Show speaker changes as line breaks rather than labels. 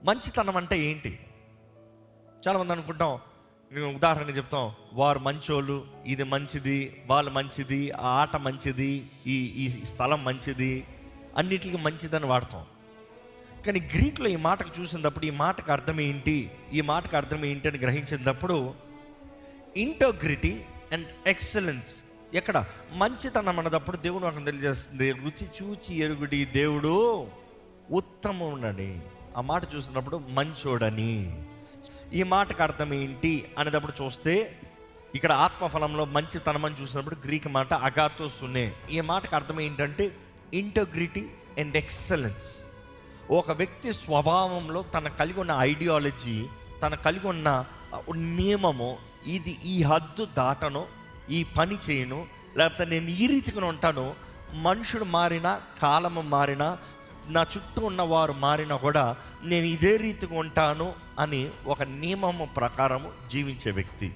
మంచితనం అంటే ఏంటి? చాలామంది అనుకుంటాం, నేను ఉదాహరణ చెప్తాం, వారు మంచోళ్ళు, ఇది మంచిది, వాళ్ళు మంచిది, ఆ ఆట మంచిది, ఈ ఈ స్థలం మంచిది, అన్నిటికీ మంచిదని వాడతాం. కానీ గ్రీక్లో ఈ మాటకు చూసినప్పుడు ఈ మాటకు అర్థం ఏంటి, ఈ మాటకు అర్థం ఏంటి అని గ్రహించినప్పుడు ఇంటగ్రిటీ అండ్ ఎక్సలెన్స్. ఎక్కడ మంచితనం అన్నదప్పుడు దేవుడు నాకు తెలియజేస్తుంది, రుచి చూచి ఎరుగుడి దేవుడు ఉత్తముడని. ఆ మాట చూసినప్పుడు మంచోడని. ఈ మాటకు అర్థం ఏంటి అనేటప్పుడు చూస్తే ఇక్కడ ఆత్మఫలంలో మంచితనం అని చూసినప్పుడు గ్రీక్ మాట అగాథోస్ ఉన్నే. ఈ మాటకు అర్థం ఏంటంటే ఇంటగ్రిటీ అండ్ ఎక్సలెన్స్. ఒక వ్యక్తి స్వభావంలో తన కలిగి ఉన్న ఐడియాలజీ, తన కలిగి ఉన్న నియమము, ఇది ఈ హద్దు దాటను, ఈ పని చేయను, లేకపోతే నేను ఈ రీతిగా ఉంటాను. మనుషుడు మారినా, కాలము మారినా, నా చుట్టూ ఉన్నవారు మారినా కూడా నేను ఇదే రీతిగా ఉంటాను అని ఒక నియమము ప్రకారము జీవించే వ్యక్తి.